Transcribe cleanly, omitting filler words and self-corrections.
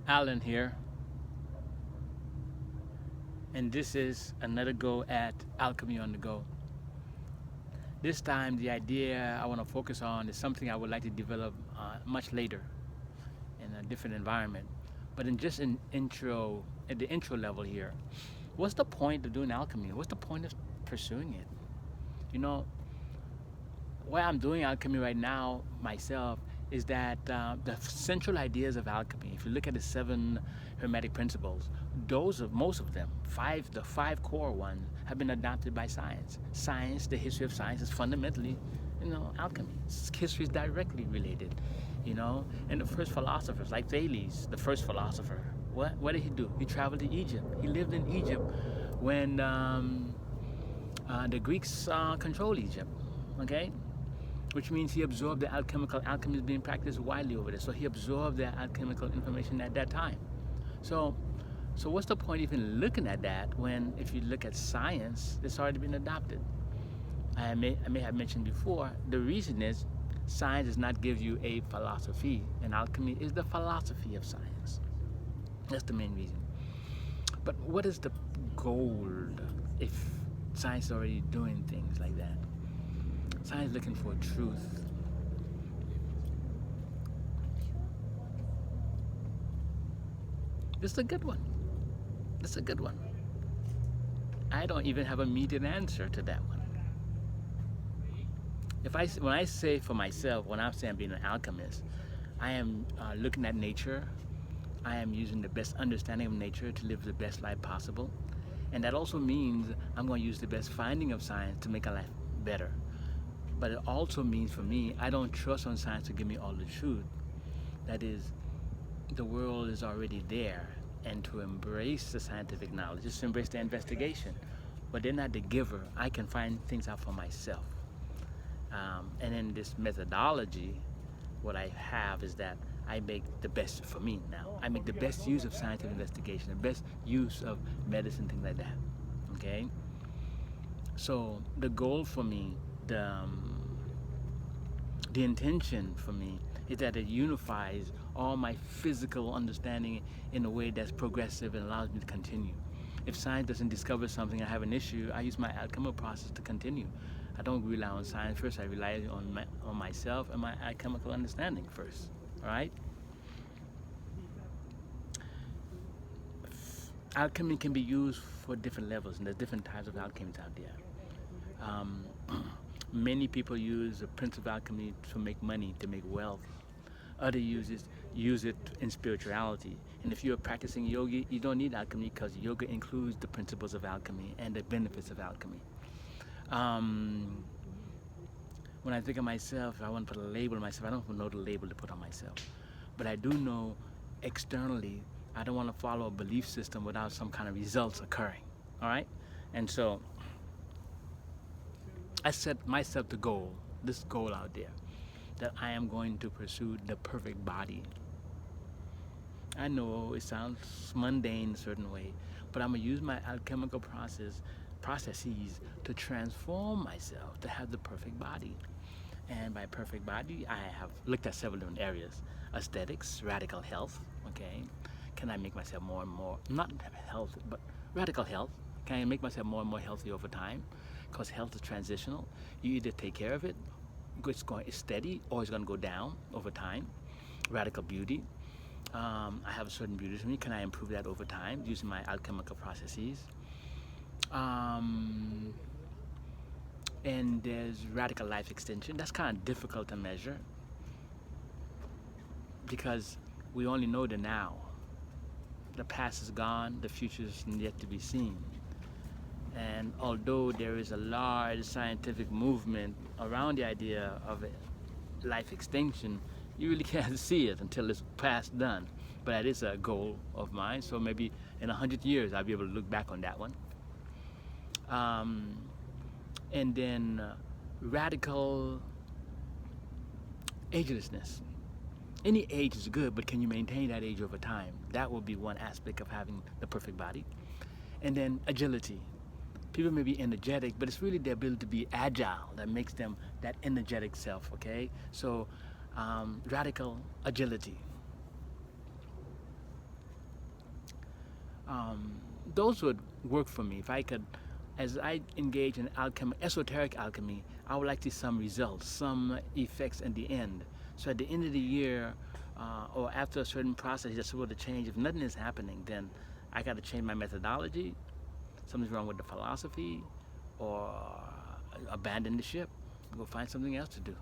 Alan here, and this is another go at Alchemy on the Go. This time, the idea I want to focus on is something I would like to develop much later in a different environment. But in just an intro, at the intro level here, what's the point of doing alchemy? What's the point of pursuing it? You know, why I'm doing alchemy right now myself is that the central ideas of alchemy, if you look at the seven hermetic principles, those of most of them, the five core ones, have been adopted by science. Science, the history of science is fundamentally, alchemy. History is directly related, And the first philosophers, like Thales, the first philosopher, what did he do? He traveled to Egypt. He lived in Egypt when the Greeks controlled Egypt. Okay, which means he absorbed the alchemy is being practiced widely over there. So he absorbed the alchemical information at that time. So, so what's the point even looking at that when, if you look at science, it's already been adopted? I may have mentioned before, the reason is science does not give you a philosophy, and alchemy is the philosophy of science. That's the main reason. But what is the goal if science is already doing things like that? Science is looking for truth. This is a good one. This is a good one. I don't even have a immediate answer to that one. When I say for myself, when I'm saying I'm being an alchemist, I am looking at nature. I am using the best understanding of nature to live the best life possible. And that also means I'm going to use the best finding of science to make a life better. But it also means for me, I don't trust on science to give me all the truth. That is, the world is already there, and to embrace the scientific knowledge, just to embrace the investigation. But they're not the giver. I can find things out for myself. And in this methodology, what I have is that I make the best for me now. I make the best use of scientific investigation, the best use of medicine, things like that. Okay? So the goal for me, the intention for me is that it unifies all my physical understanding in a way that's progressive and allows me to continue. If science doesn't discover something, I have an issue, I use my alchemical process to continue. I don't rely on science first, I rely on myself and my alchemical understanding first, all right? Alchemy can be used for different levels, and there's different types of alchemies out there. Many people use the principle of alchemy to make money, to make wealth. Others use it in spirituality. And if you're practicing yoga, you don't need alchemy because yoga includes the principles of alchemy and the benefits of alchemy. When I think of myself, I want to put a label on myself. I don't know the label to put on myself. But I do know externally, I don't want to follow a belief system without some kind of results occurring. All right? And so I set myself the goal, this goal out there, that I am going to pursue the perfect body. I know it sounds mundane in a certain way, but I'm going to use my alchemical processes to transform myself to have the perfect body. And by perfect body, I have looked at several different areas. Aesthetics, radical health, okay? Can I make myself more and more, not health, but radical health? Can I make myself more and more healthy over time? Because health is transitional. You either take care of it, it's steady, or it's going to go down over time. Radical beauty. I have a certain beauty to me. Can I improve that over time using my alchemical processes? And there's radical life extension. That's kind of difficult to measure because we only know the now. The past is gone, the future is yet to be seen. And although there is a large scientific movement around the idea of life extension, you really can't see it until it's past done. But that is a goal of mine, so maybe in 100 years I'll be able to look back on that one. And then radical agelessness. Any age is good, but can you maintain that age over time? That will be one aspect of having the perfect body. And then agility. People may be energetic, but it's really the ability to be agile that makes them that energetic self, okay? So radical agility. Those would work for me if I could. As I engage in alchemy, esoteric alchemy, I would like to see some results, some effects at the end. So at the end of the year, or after a certain process, just able to change. If nothing is happening, then I got to change my methodology. Something's wrong with the philosophy, or abandon the ship. Go find something else to do.